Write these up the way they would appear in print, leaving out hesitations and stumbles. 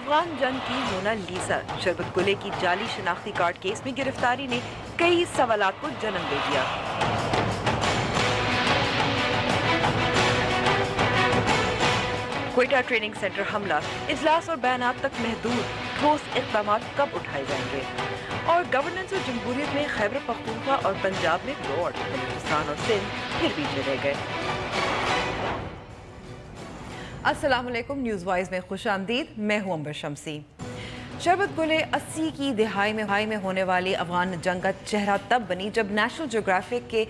افغان جنگ کی مونا لیزا شربت گلے کی جعلی شناختی کارڈ کیس میں گرفتاری نے کئی سوالات کو جنم دے دیا۔ کوئٹہ ٹریننگ سینٹر حملہ، اجلاس اور بیانات تک محدود، ٹھوس اقدامات کب اٹھائے جائیں گے؟ اور گورننس اور جمہوریت میں خیبر پختونخوا اور پنجاب میں روڑ، بلوچستان اور سندھ پھر پیچھے رہ گئے۔ السلام علیکم، نیوز وائز میں خوش آمدید، میں ہوں امبر شمسی۔ شربت گلے 80 کی دہائی میں ہونے والی افغان جنگ کا چہرہ تب بنی جب نیشنل جیوگرافک کے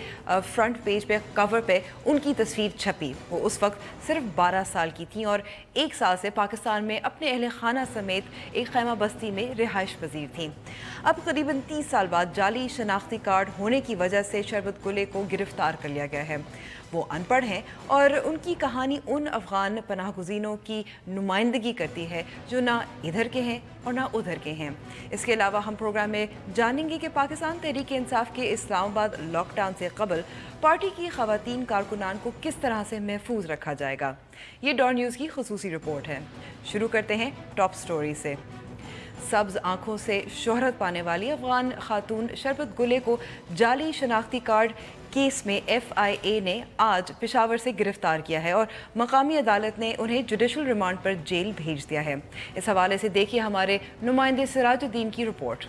فرنٹ پیج پہ کور پہ ان کی تصویر چھپی۔ وہ اس وقت صرف 12 سال کی تھیں اور 1 سال سے پاکستان میں اپنے اہل خانہ سمیت ایک خیمہ بستی میں رہائش پذیر تھیں۔ اب قریباً 30 سال بعد جعلی شناختی کارڈ ہونے کی وجہ سے شربت گلے کو گرفتار کر لیا گیا ہے۔ وہ ان پڑھ ہیں اور ان کی کہانی ان افغان پناہ گزینوں کی نمائندگی کرتی ہے جو نہ ادھر کے ہیں اور نہ ادھر کے ہیں۔ اس کے علاوہ ہم پروگرام میں جانیں گے کہ پاکستان تحریک انصاف کے اسلام آباد لاک ڈاؤن سے قبل پارٹی کی خواتین کارکنان کو کس طرح سے محفوظ رکھا جائے گا۔ یہ ڈان نیوز کی خصوصی رپورٹ ہے۔ شروع کرتے ہیں ٹاپ سٹوری سے۔ سبز آنکھوں سے شہرت پانے والی افغان خاتون شربت گلے کو جعلی شناختی کارڈ کیس میں FIA نے آج پشاور سے گرفتار کیا ہے اور مقامی عدالت نے انہیں جوڈیشل ریمانڈ پر جیل بھیج دیا ہے۔ اس حوالے سے دیکھیے ہمارے نمائندے سراج الدین کی رپورٹ۔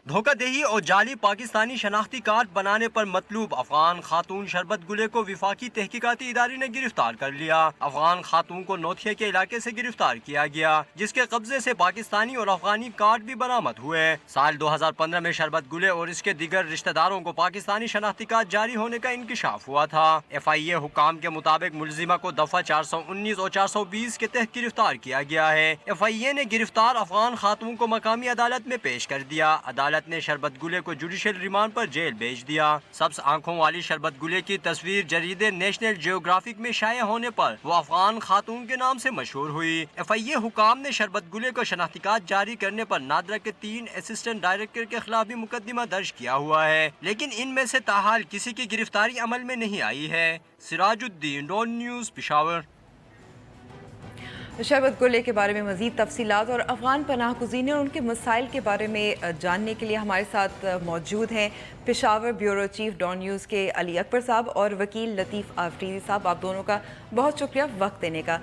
دھوکہ دہی اور جعلی پاکستانی شناختی کارڈ بنانے پر مطلوب افغان خاتون شربت گلے کو وفاقی تحقیقاتی ادارے نے گرفتار کر لیا۔ افغان خاتون کو نوتھیا کے علاقے سے گرفتار کیا گیا، جس کے قبضے سے پاکستانی اور افغانی کارڈ بھی برآمد ہوئے۔ سال 2015 میں شربت گلے اور اس کے دیگر رشتہ داروں کو پاکستانی شناختی کارڈ جاری ہونے کا انکشاف ہوا تھا۔ FIA حکام کے مطابق ملزمہ کو دفعہ 419 اور 420 کے تحت گرفتار کیا گیا ہے۔ FIA نے گرفتار افغان خاتون کو مقامی عدالت میں پیش کر دیا۔ عدالت نے شربت گلے کو جوڈیشل ریمانڈ پر جیل بھیج دیا۔ سبز آنکھوں والی شربت گلے کی تصویر جریدے نیشنل جیوگرافک میں شائع ہونے پر وہ افغان خاتون کے نام سے مشہور ہوئی۔ FIA حکام نے شربت گلے کو شناختی کارڈ جاری کرنے پر نادرا کے 3 اسسٹنٹ ڈائریکٹر کے خلاف بھی مقدمہ درج کیا ہوا ہے، لیکن ان میں سے تاحال کسی کی گرفتاری عمل میں نہیں آئی ہے۔ Siraj uddin, Dawn news, Peshawar. شربت گلے کے بارے میں مزید تفصیلات اور افغان پناہ گزینوں اور ان کے مسائل کے بارے میں جاننے کے لیے ہمارے ساتھ موجود ہیں Peshawar bureau chief Dawn news کے علی اکبر صاحب اور وکیل لطیف آفریدی صاحب۔ آپ دونوں کا بہت شکریہ وقت دینے کا۔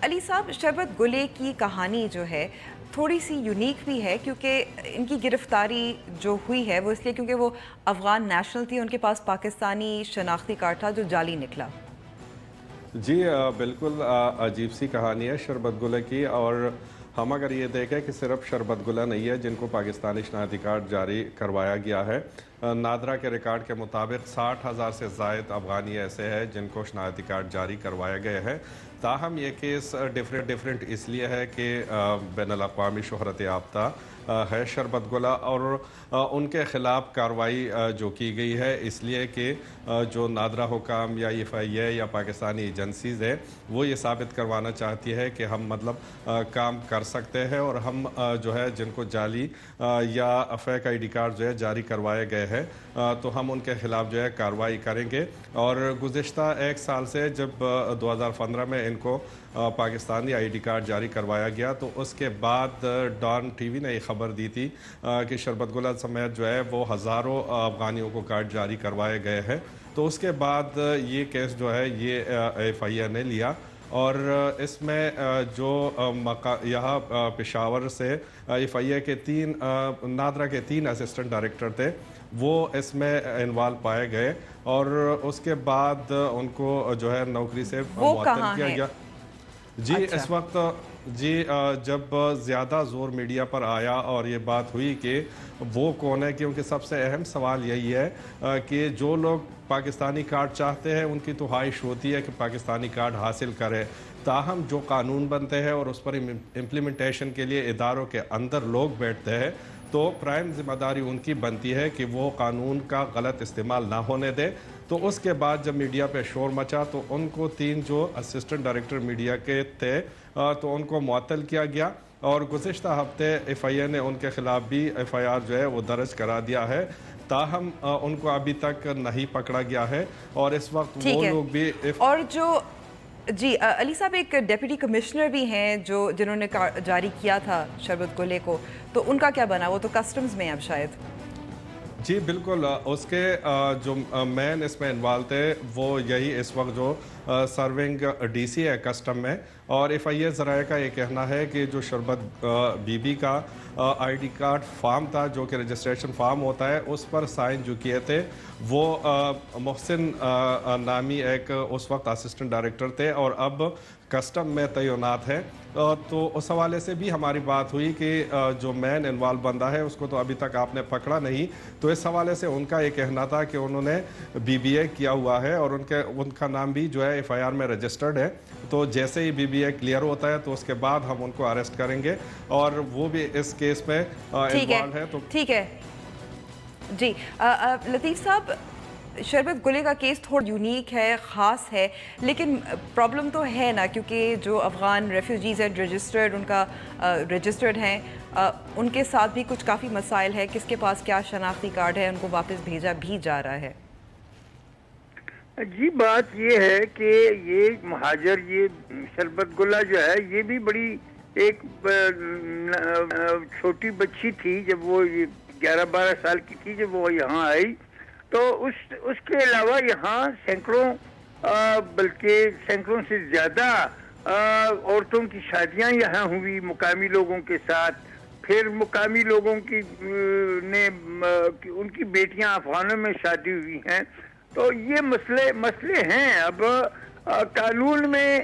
علی صاحب، شربت گلے کی کہانی جو ہے تھوڑی سی یونیک بھی ہے، کیونکہ ان کی گرفتاری جو ہوئی ہے وہ اس لیے کیونکہ وہ افغان نیشنل تھی، ان کے پاس پاکستانی شناختی کارڈ تھا جو جعلی نکلا۔ جی بالکل عجیب سی کہانی ہے شربت گلے کی، اور ہم اگر یہ دیکھیں کہ صرف شربت گلہ نہیں ہے جن کو پاکستانی شناختی کارڈ جاری کروایا گیا ہے۔ نادرا کے ریکارڈ کے مطابق 60,000 سے زائد افغانی ایسے ہیں جن کو شناختی کارڈ جاری کروایا گئے ہیں۔ تاہم یہ کیس ڈیفرنٹ اس لیے ہے کہ بین الاقوامی شہرت یافتہ ہے شربت گلہ، اور ان کے خلاف کارروائی جو کی گئی ہے اس لیے کہ جو نادرا حکام یا FIA یا پاکستانی ایجنسیز ہے وہ یہ ثابت کروانا چاہتی ہے کہ ہم مطلب کام کر سکتے ہیں، اور ہم جو ہے جن کو جعلی یا فیک ID کارڈ جو ہے جاری کروائے گئے ہیں تو ہم ان کے خلاف جو ہے کارروائی کریں گے۔ اور گزشتہ 1 سال سے جب 2015 میں ان کو پاکستانی ID کارڈ جاری کروایا گیا تو اس کے بعد ڈان ٹی وی نے یہ خبر دی تھی کہ شربت گلہ سمیت جو ہے وہ ہزاروں افغانیوں کو کارڈ جاری کروائے گئے ہیں۔ تو اس کے بعد یہ کیس جو ہے یہ FIA نے لیا، اور اس میں جو یہاں پشاور سے FIA کے 3 نادرا کے 3 اسسٹنٹ ڈائریکٹر تھے وہ اس میں انوالو پائے گئے، اور اس کے بعد ان کو جو ہے نوکری سے معطل کیا گیا۔ جی اس وقت جب زیادہ زور میڈیا پر آیا اور یہ بات ہوئی کہ وہ کون ہے، کیونکہ سب سے اہم سوال یہی ہے کہ جو لوگ پاکستانی کارڈ چاہتے ہیں ان کی تو خواہش ہوتی ہے کہ پاکستانی کارڈ حاصل کرے، تاہم جو قانون بنتے ہیں اور اس پر امپلیمنٹیشن کے لیے اداروں کے اندر لوگ بیٹھتے ہیں تو پرائم ذمہ داری ان کی بنتی ہے کہ وہ قانون کا غلط استعمال نہ ہونے دے۔ تو اس کے بعد جب میڈیا پہ شور مچا تو ان کو 3 جو اسسٹنٹ ڈائریکٹر میڈیا کے تھے تو ان کو معطل کیا گیا، اور گزشتہ ہفتے FIA نے ان کے خلاف بھی FIR جو ہے وہ درج کرا دیا ہے، تاہم ان کو ابھی تک نہیں پکڑا گیا ہے، اور اس وقت وہ لوگ بھی اور جو جی علی صاحب ایک ڈیپٹی کمشنر بھی ہیں جنہوں نے جاری کیا تھا شربت گلے کو، تو ان کا کیا بنا؟ وہ تو کسٹمز میں اب شاید. جی بالکل، اس کے جو مین اس میں انوالو تھے وہ یہی اس وقت جو سرونگ DC ہے کسٹم میں، اور FIA ذرائع کا یہ کہنا ہے کہ جو شربت بی کا ID کارڈ فارم تھا، جو کہ رجسٹریشن فارم ہوتا ہے، اس پر سائن جو کیے تھے وہ محسن نامی ایک اس وقت اسسٹنٹ ڈائریکٹر تھے اور اب کسٹم میں تعینات ہیں. تو اس حوالے سے بھی ہماری بات ہوئی کہ جو مین انوالو بندہ ہے اس کو تو ابھی تک آپ نے پکڑا نہیں، تو اس حوالے سے ان کا یہ کہنا تھا کہ انہوں نے BBA کیا ہوا ہے اور ان کا نام بھی جو ہے FIR میں رجسٹرڈ ہے. تو جیسے ہی BBA کلیئر ہوتا ہے تو اس کے بعد ہم ان کو اریسٹ کریں گے، اور وہ بھی اس کیس میں انوالو ہے. تو ٹھیک ہے جی لطیف صاحب، شربت گلے کا کیس تھوڑا یونیک ہے، خاص ہے، لیکن پرابلم تو ہے نا، کیونکہ جو افغان ریفیوجیز ہیں رجسٹرڈ ہیں، ان کے ساتھ بھی کچھ کافی مسائل ہے. کس کے پاس کیا شناختی کارڈ ہے، ان کو واپس بھیجا بھی جا رہا ہے. جی بات یہ ہے کہ یہ مہاجر، یہ شربت گلہ جو ہے، یہ بھی بڑی ایک چھوٹی بچی تھی جب وہ 11-12 سال کی تھی جب وہ یہاں آئی. تو اس کے علاوہ یہاں سینکڑوں بلکہ سینکڑوں سے زیادہ عورتوں کی شادیاں یہاں ہوئی مقامی لوگوں کے ساتھ. پھر مقامی لوگوں کی ان کی بیٹیاں افغانوں میں شادی ہوئی ہیں. تو یہ مسئلے ہیں. اب قانون میں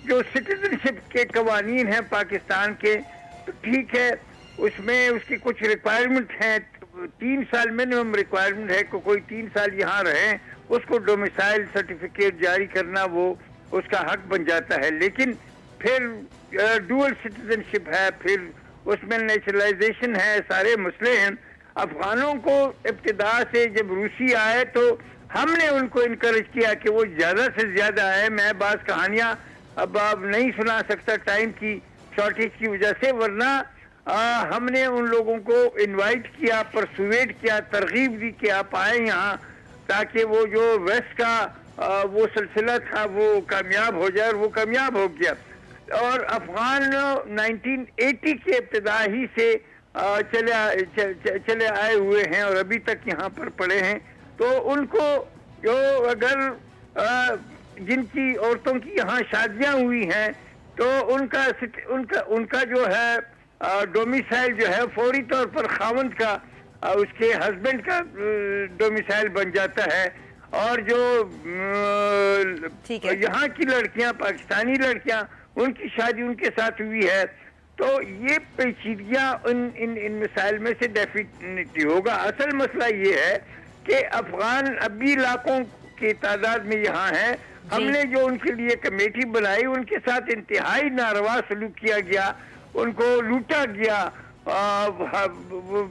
جو سٹیزن شپ کے قوانین ہیں پاکستان کے، تو ٹھیک ہے، اس میں اس کی کچھ ریکوائرمنٹ ہیں. 3 سال منیمم ریکوائرمنٹ ہے کہ کوئی 3 سال یہاں رہیں، اس کو ڈومیسائل سرٹیفکیٹ جاری کرنا وہ اس کا حق بن جاتا ہے. لیکن پھر ڈوئل سٹیزن شپ ہے، پھر اس میں نیچرلائزیشن ہے، سارے مسئلے ہیں. افغانوں کو ابتدا سے جب روسی آئے تو ہم نے ان کو انکریج کیا کہ وہ زیادہ سے زیادہ آئے. میں بعض کہانیاں اب نہیں سنا سکتا ٹائم کی شارٹیج کی وجہ سے، ورنہ ہم نے ان لوگوں کو انوائٹ کیا، پرسویٹ کیا، ترغیب دی کہ آپ آئیں یہاں، تاکہ وہ جو ویسٹ کا وہ سلسلہ تھا وہ کامیاب ہو جائے، اور وہ کامیاب ہو گیا. اور افغان 1980 کے ابتدا ہی سے چلے آئے ہوئے ہیں اور ابھی تک یہاں پر پڑے ہیں. تو ان کو جو اگر جن کی عورتوں کی یہاں شادیاں ہوئی ہیں تو ان کا جو ہے ڈومیسائل جو ہے فوری طور پر خاوند کا، اس کے ہسبینڈ کا ڈومیسائل بن جاتا ہے. اور جو یہاں کی لڑکیاں، پاکستانی لڑکیاں، ان کی شادی ان کے ساتھ ہوئی ہے. تو یہ پیچیدگیاں ان مسائل میں سے ڈیفینیٹلی ہوگا. اصل مسئلہ یہ ہے کہ افغان ابھی لاکھوں کی تعداد میں یہاں ہیں. ہم نے جو ان کے لیے کمیٹی بنائی، ان کے ساتھ انتہائی ناروا سلوک کیا گیا، ان کو لوٹا گیا،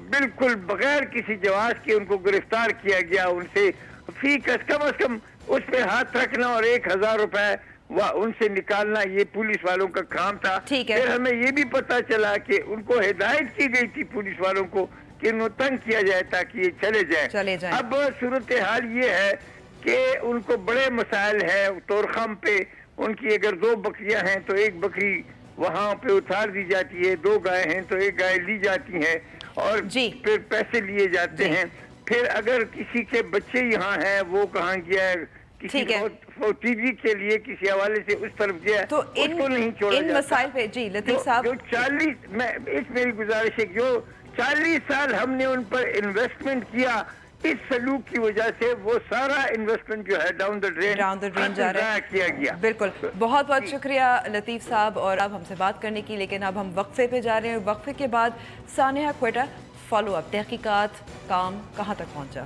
بالکل بغیر کسی جواز کے ان کو گرفتار کیا گیا. ان سے فی کم از کم اس پہ ہاتھ رکھنا اور 1000 روپے ان سے نکالنا یہ پولیس والوں کا کام تھا. پھر ہمیں یہ بھی پتا چلا کہ ان کو ہدایت کی گئی تھی پولیس والوں کو کہ انہوں تنگ کیا جائے تاکہ یہ چلے جائیں. اب صورتحال یہ ہے کہ ان کو بڑے مسائل ہیں. طورخم پہ ان کی اگر 2 بکریاں ہیں تو 1 بکری وہاں پہ اتار دی جاتی ہے، 2 گائے ہیں تو 1 گائے لی جاتی ہے اور پھر پیسے لیے جاتے ہیں. پھر اگر کسی کے بچے یہاں ہیں، وہ کہاں گیا ہے، کسی فوتیجی کے لیے کسی حوالے سے اس طرف گیا تو اس کو نہیں چھوڑا جاتا. مسائل پہ جی لطیف صاحب، جو 40 میں ایک میری گزارش ہے، جو 40 سال ہم نے ان پر انویسٹمنٹ کیا، اس سلوک کی وجہ سے وہ سارا انویسٹمنٹ جو ہے ڈاؤن دا ڈرین جا رہا ہے کیا گیا. بالکل، بہت بہت شکریہ لطیف صاحب اور اب ہم سے بات کرنے کی. لیکن اب ہم وقفے پہ جا رہے ہیں. وقفے کے بعد سانحہ کوئٹہ فالو اپ تحقیقات کام کہاں تک پہنچا.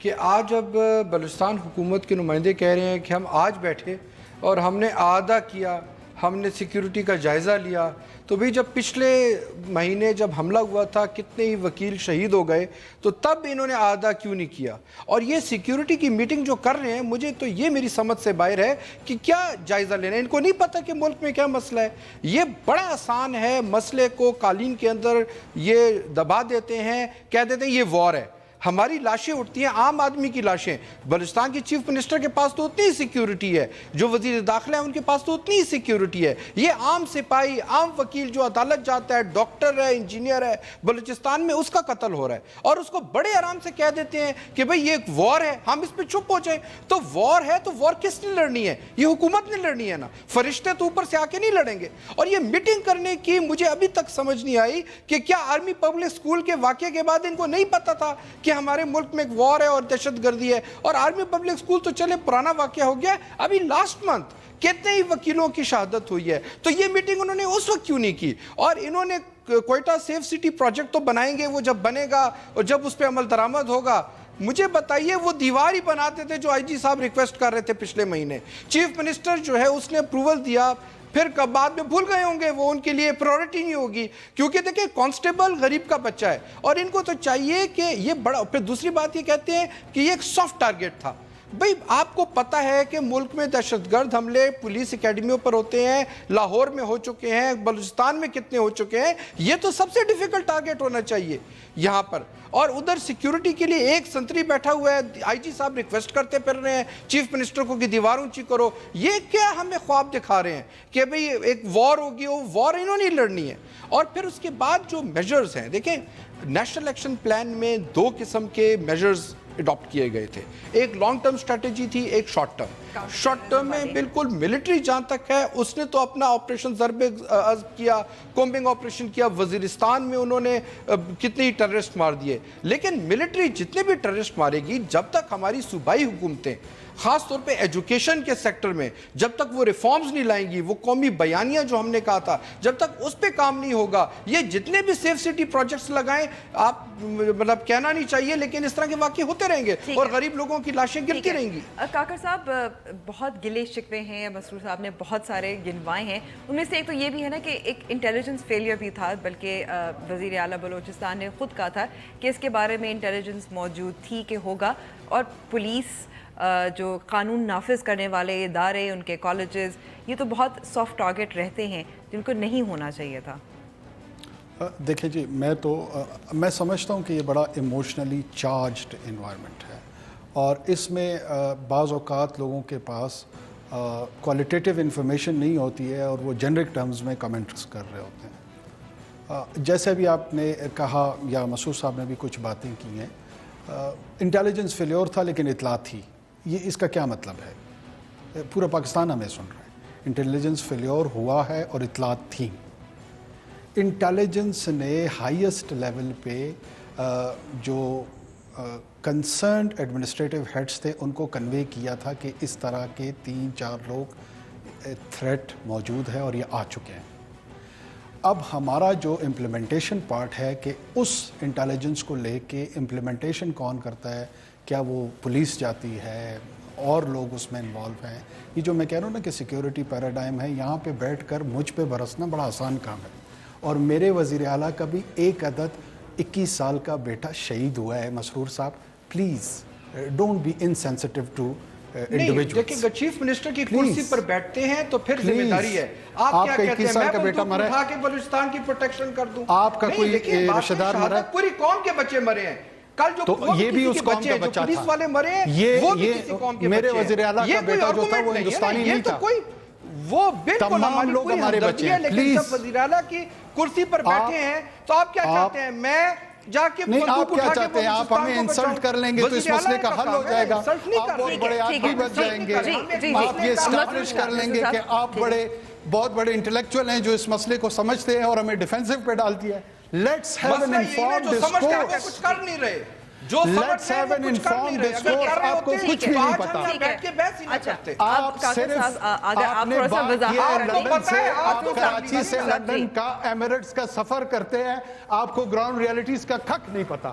کہ آج اب بلوچستان حکومت کے نمائندے کہہ رہے ہیں کہ ہم آج بیٹھے اور ہم نے اعادہ کیا, ہم نے سیکیورٹی کا جائزہ لیا. تو بھی جب پچھلے مہینے جب حملہ ہوا تھا کتنے ہی وکیل شہید ہو گئے, تو تب انہوں نے اعادہ کیوں نہیں کیا؟ اور یہ سیکیورٹی کی میٹنگ جو کر رہے ہیں, مجھے تو یہ میری سمجھ سے باہر ہے کہ کیا جائزہ لینا ہے. ان کو نہیں پتہ کہ ملک میں کیا مسئلہ ہے. یہ بڑا آسان ہے, مسئلے کو قالین کے اندر یہ دبا دیتے ہیں, کہہ دیتے ہیں یہ وار ہے. ہماری لاشیں اٹھتی ہیں, عام آدمی کی لاشیں. بلوچستان کے چیف منسٹر کے پاس تو اتنی ہی سیکیورٹی ہے, جو وزیر داخلہ ہے ان کے پاس تو اتنی ہی سیکیورٹی ہے. یہ عام سپاہی, عام وکیل جو عدالت جاتا ہے, ڈاکٹر ہے, انجینئر ہے, بلوچستان میں اس کا قتل ہو رہا ہے, اور اس کو بڑے آرام سے کہہ دیتے ہیں کہ بھئی یہ ایک وار ہے, ہم اس پہ چپ ہو جائیں. تو وار ہے تو وار کس نے لڑنی ہے؟ یہ حکومت نے لڑنی ہے نا, فرشتے تو اوپر سے آ کے نہیں لڑیں گے. اور یہ میٹنگ کرنے کی مجھے ابھی تک سمجھ نہیں آئی کہ کیا آرمی پبلک اسکول کے واقعے کے بعد ان کو نہیں پتا تھا کہ ہمارے ملک میں ایک وار ہے اور دہشت گردی ہے. اور آرمی پبلک اسکول تو چلے پرانا واقعہ ہو گیا, ابھی لاسٹ منتھ کتنے ہی وکیلوں کی شہادت ہوئی ہے. تو یہ میٹنگ انہوں نے اس وقت کیوں نہیں کی؟ اور انہوں نے کوئٹہ سیف سٹی پروجیکٹ تو بنائیں گے, وہ جب بنے گا اور جب اس پہ عمل درآمد ہوگا, مجھے بتائیے وہ دیوار ہی بناتے تھے جو آئی جی صاحب ریکویسٹ کر رہے تھے پچھلے مہینے. چیف منسٹر جو ہے اس نے اپروول دیا, پھر بعد میں بھول گئے ہوں گے, وہ ان کے لیے پرائورٹی نہیں ہوگی. کیونکہ دیکھیں کانسٹیبل غریب کا بچہ ہے, اور ان کو تو چاہیے کہ یہ بڑا. پھر دوسری بات یہ کہتے ہیں کہ یہ ایک سافٹ ٹارگٹ تھا. بھئی آپ کو پتہ ہے کہ ملک میں دہشت گرد حملے پولیس اکیڈمیوں پر ہوتے ہیں, لاہور میں ہو چکے ہیں, بلوچستان میں کتنے ہو چکے ہیں. یہ تو سب سے ڈیفیکلٹ ٹارگٹ ہونا چاہیے یہاں پر. اور ادھر سیکیورٹی کے لیے ایک سنتری بیٹھا ہوا ہے, آئی جی صاحب ریکویسٹ کرتے پھر رہے ہیں چیف منسٹر کو کہ دیوار اونچی کرو. یہ کیا ہمیں خواب دکھا رہے ہیں کہ بھئی ایک وار ہوگی, وہ وار انہوں نے لڑنی ہے. اور پھر اس کے بعد جو میجرز ہیں, دیکھیں نیشنل ایکشن پلان میں 2 قسم کے میجرز اڈاپٹ کیے گئے تھے. ایک لانگ ٹرم اسٹریٹجی تھی, ایک شارٹ ٹرم. شارٹ ٹرم میں بالکل ملٹری جہاں تک ہے اس نے تو اپنا آپریشن ضرب عضب کیا, کومبنگ آپریشن کیا. وزیرستان میں انہوں نے کتنے ٹیررسٹ مار دیے. لیکن ملٹری جتنے بھی ٹیررسٹ مارے گی, جب تک ہماری صوبائی حکومتیں خاص طور پہ ایجوکیشن کے سیکٹر میں جب تک وہ ریفارمز نہیں لائیں گی, وہ قومی بیانیہ جو ہم نے کہا تھا, جب تک اس پہ کام نہیں ہوگا, یہ جتنے بھی سیف سٹی پروجیکٹس لگائیں, آپ مطلب کہنا نہیں چاہیے لیکن اس طرح کے واقعے ہوتے رہیں گے اور غریب لوگوں کی لاشیں گرتی رہیں گی. کاکر صاحب بہت گلے شکوے ہیں, مسرور صاحب نے بہت سارے گنوائے ہیں. ان میں سے ایک تو یہ بھی ہے نا کہ ایک انٹیلیجنس فیلئر بھی تھا, بلکہ وزیر اعلیٰ بلوچستان نے خود کہا تھا کہ اس کے بارے میں انٹیلیجنس موجود تھی کہ ہوگا. اور پولیس جو قانون نافذ کرنے والے ادارے, ان کے کالجز, یہ تو بہت سافٹ ٹارگٹ رہتے ہیں جن کو نہیں ہونا چاہیے تھا. دیکھیں جی, میں سمجھتا ہوں کہ یہ بڑا ایموشنلی چارجڈ انوائرمنٹ ہے, اور اس میں بعض اوقات لوگوں کے پاس کوالٹیٹیو انفارمیشن نہیں ہوتی ہے اور وہ جنرک ٹرمز میں کمنٹس کر رہے ہوتے ہیں. جیسے بھی آپ نے کہا یا مسعود صاحب نے بھی کچھ باتیں کی ہیں, انٹیلیجنس فیلیور تھا لیکن اطلاع تھی. یہ اس کا کیا مطلب ہے؟ پورا پاکستان ہمیں سن رہا ہے. انٹیلیجنس فیلیور ہوا ہے اور اطلاع تھی. انٹیلیجنس نے ہائیسٹ لیول پہ جو کنسرنڈ ایڈمنسٹریٹو ہیڈز تھے ان کو کنوے کیا تھا کہ اس طرح کے 3-4 لوگ تھریٹ موجود ہے اور یہ آ چکے ہیں. اب ہمارا جو امپلیمنٹیشن پارٹ ہے کہ اس انٹیلیجنس کو لے کے امپلیمنٹیشن کون کرتا ہے, کیا وہ پولیس جاتی ہے, اور لوگ اس میں انوالو ہیں. یہ جو میں کہہ رہا ہوں نا کہ سیکیورٹی پیراڈائم ہے, یہاں پہ بیٹھ کر مجھ پہ برسنا بڑا آسان کام ہے. اور میرے وزیر اعلیٰ کا بھی ایک عدد 21 سال کا بیٹا شہید ہوا ہے. مسرور صاحب please don't be insensitive to individuals. دیکھیں چیف منسٹر کی کرسی پر بیٹھتے ہیں تو پھر ذمہ داری ہے. آپ کیا کہتے ہیں میں بندوق اٹھا کے بلوچستان کی پروٹیکشن کر دوں؟ آپ کا کوئی رشتہ دار مرا, پوری قوم کے بچے مرے ہیں. کل جو یہ بھی اس قوم کا بچہ پولیس والے مرے ہیں, وہ بھی کسی قوم کے بچے ہیں. میرے وزیر اعلیٰ کا بیٹا جو تھا وہ ہندوستانی نہیں تھا. وہ بالکل ہماری پوری ہمدردی ہے, لیکن جب وزیر اعلیٰ کی کرسی پر بیٹھے ہیں تو آپ کیا چاہتے ہیں میں جا کے نہیں, آپ کیا چاہتے ہیں؟ آپ ہمیں انسلٹ کر لیں گے تو اس مسئلے کا حل ہو جائے گا. آپ بہت بڑے آدمی بن جائیں گے, آپ یہ اسٹیبلش کر لیں گے کہ آپ بہت بڑے انٹلیکچوئل ہیں جو اس مسئلے کو سمجھتے ہیں اور ہمیں ڈیفینسو پہ ڈال دیا ہے. Let's have an informed discourse. کچھ کر نہیں رہے, Let's have an informed discourse. آپ کو کچھ بھی نہیں پتا. آپ صرف آپ نے بات کیا لندن سے, آپ کراچی سے لندن کا ایمریٹس کا سفر کرتے ہیں, آپ کو گراؤنڈ ریالٹیز کا کھک نہیں پتا.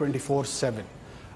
24/7.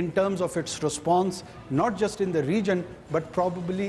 in terms of its response, not just in the region but probably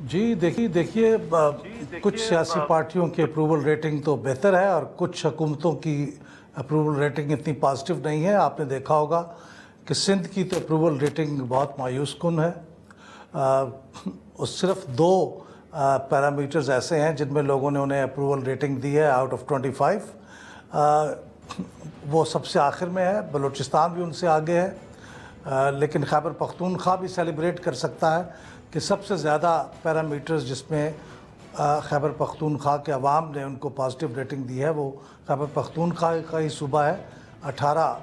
جی دیکھیے کچھ سیاسی پارٹیوں کی اپروول ریٹنگ تو بہتر ہے اور کچھ حکومتوں کی اپروول ریٹنگ اتنی پازیٹیو نہیں ہے. آپ نے دیکھا ہوگا کہ سندھ کی تو اپروول ریٹنگ بہت مایوس کن ہے. صرف 2 پیرامیٹرز ایسے ہیں جن میں لوگوں نے انہیں اپروول ریٹنگ دی ہے آؤٹ آف 25. وہ سب سے آخر میں ہے. بلوچستان بھی ان سے آگے ہے. لیکن خیبر پختونخوا بھی سیلیبریٹ کر سکتا ہے کہ سب سے زیادہ پیرامیٹرز جس میں خیبر پختونخوا کے عوام نے ان کو پازیٹیو ریٹنگ دی ہے وہ خیبر پختونخوا کا ہی صوبہ ہے. 18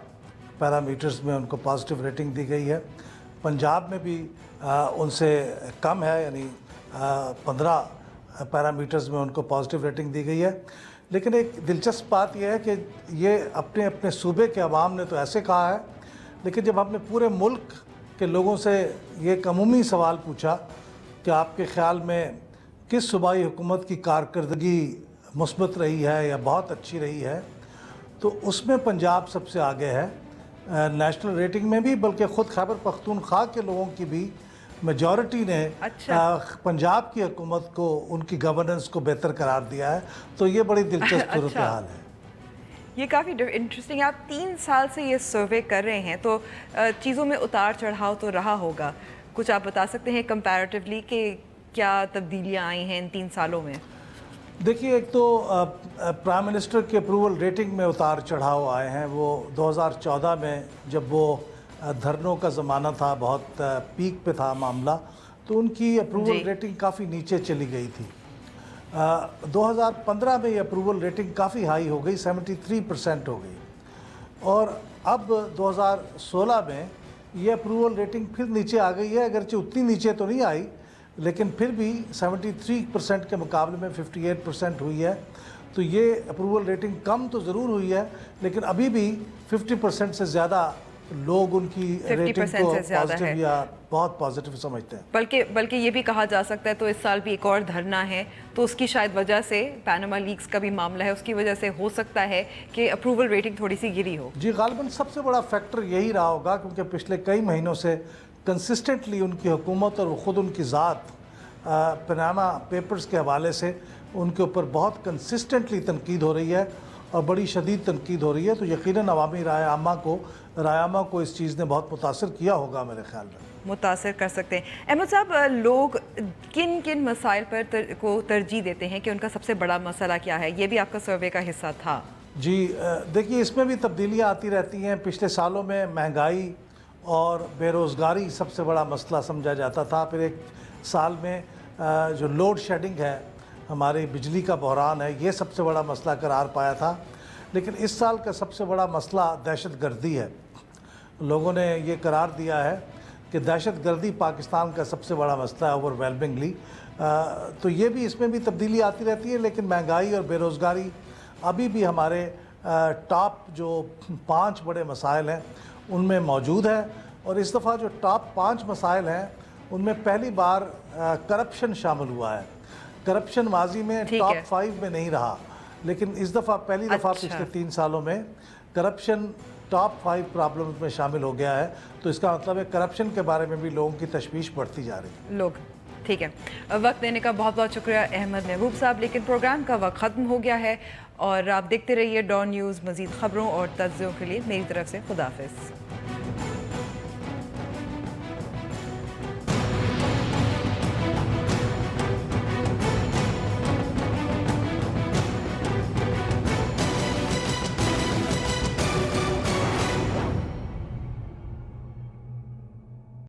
پیرامیٹرز میں ان کو پازیٹیو ریٹنگ دی گئی ہے. پنجاب میں بھی ان سے کم ہے, یعنی 15 پیرامیٹرز میں ان کو پازیٹیو ریٹنگ دی گئی ہے. لیکن ایک دلچسپ بات یہ ہے کہ یہ اپنے صوبے کے عوام نے تو ایسے کہا ہے, لیکن جب ہم نے پورے ملک کے لوگوں سے یہ ایک عمومی سوال پوچھا کہ آپ کے خیال میں کس صوبائی حکومت کی کارکردگی مثبت رہی ہے یا بہت اچھی رہی ہے, تو اس میں پنجاب سب سے آگے ہے نیشنل ریٹنگ میں بھی. بلکہ خود خیبر پختونخوا کے لوگوں کی بھی میجورٹی نے پنجاب کی حکومت کو ان کی گورننس کو بہتر قرار دیا ہے. تو یہ بڑی دلچسپ صورتحال ہے. یہ کافی انٹرسٹنگ ہے. آپ 3 سال سے یہ سروے کر رہے ہیں تو چیزوں میں اتار چڑھاؤ تو رہا ہوگا. کچھ آپ بتا سکتے ہیں کمپیریٹیولی کہ کیا تبدیلیاں آئی ہیں ان 3 سالوں میں؟ دیکھیے, ایک تو پرائم منسٹر کے اپروول ریٹنگ میں اتار چڑھاؤ آئے ہیں. وہ 2014 میں جب وہ دھرنوں کا زمانہ تھا, بہت پیک پہ تھا معاملہ, تو ان کی اپروول ریٹنگ کافی نیچے چلی گئی تھی. 2015 میں یہ اپروول ریٹنگ کافی ہائی ہو گئی, 73% ہو گئی. اور اب 2016 میں یہ اپروول ریٹنگ پھر نیچے آ گئی ہے. اگرچہ اتنی نیچے تو نہیں آئی, لیکن پھر بھی 73% کے مقابلے میں 58% ہوئی ہے. تو یہ اپروول ریٹنگ کم تو ضرور ہوئی ہے, لیکن ابھی بھی 50% سے زیادہ لوگ ان کی ریٹنگ کو پازیٹیو یا بہت پازیٹیو سمجھتے ہیں. بلکہ یہ بھی کہا جا سکتا ہے تو اس سال بھی ایک اور دھرنا ہے, تو اس کی شاید وجہ سے پیناما لیکس کا بھی معاملہ ہے, اس کی وجہ سے ہو سکتا ہے کہ اپروول ریٹنگ تھوڑی سی گری ہو. جی غالباً سب سے بڑا فیکٹر یہی رہا ہوگا, کیونکہ پچھلے کئی مہینوں سے کنسسٹنٹلی ان کی حکومت اور خود ان کی ذات پیناما پیپرز کے حوالے سے ان کے اوپر بہت کنسسٹنٹلی تنقید ہو رہی ہے اور بڑی شدید تنقید ہو رہی ہے. تو یقیناً عوامی رائے عامہ کو اس چیز نے بہت متاثر کیا ہوگا میرے خیال میں. متاثر کر سکتے ہیں. احمد صاحب, لوگ کن مسائل پر کو ترجیح دیتے ہیں کہ ان کا سب سے بڑا مسئلہ کیا ہے؟ یہ بھی آپ کا سروے کا حصہ تھا. جی دیکھیے, اس میں بھی تبدیلیاں آتی رہتی ہیں. پچھلے سالوں میں مہنگائی اور بے روزگاری سب سے بڑا مسئلہ سمجھا جاتا تھا. پھر ایک سال میں جو لوڈ شیڈنگ ہے, ہماری بجلی کا بحران ہے, یہ سب سے بڑا مسئلہ قرار پایا تھا. لیکن اس سال کا سب سے بڑا مسئلہ دہشت گردی ہے. لوگوں نے یہ قرار دیا ہے کہ دہشت گردی پاکستان کا سب سے بڑا مسئلہ ہے اوور ویلمنگلی. تو یہ بھی, اس میں بھی تبدیلی آتی رہتی ہے. لیکن مہنگائی اور بے روزگاری ابھی بھی ہمارے ٹاپ جو 5 بڑے مسائل ہیں ان میں موجود ہے. اور اس دفعہ جو ٹاپ 5 مسائل ہیں ان میں پہلی بار کرپشن شامل ہوا ہے. کرپشن ماضی میں ٹاپ 5 میں نہیں رہا, لیکن اس دفعہ پہلی دفعہ پچھلے 3 سالوں میں کرپشن ٹاپ 5 پرابلمز میں شامل ہو گیا ہے. تو اس کا مطلب ہے کرپشن کے بارے میں بھی لوگوں کی تشویش بڑھتی جا رہی ہے. ٹھیک ہے, وقت دینے کا بہت بہت شکریہ احمد محبوب صاحب. لیکن پروگرام کا وقت ختم ہو گیا ہے اور آپ دیکھتے رہیے ڈان نیوز. مزید خبروں اور تجزیوں کے لیے میری طرف سے خدا حافظ.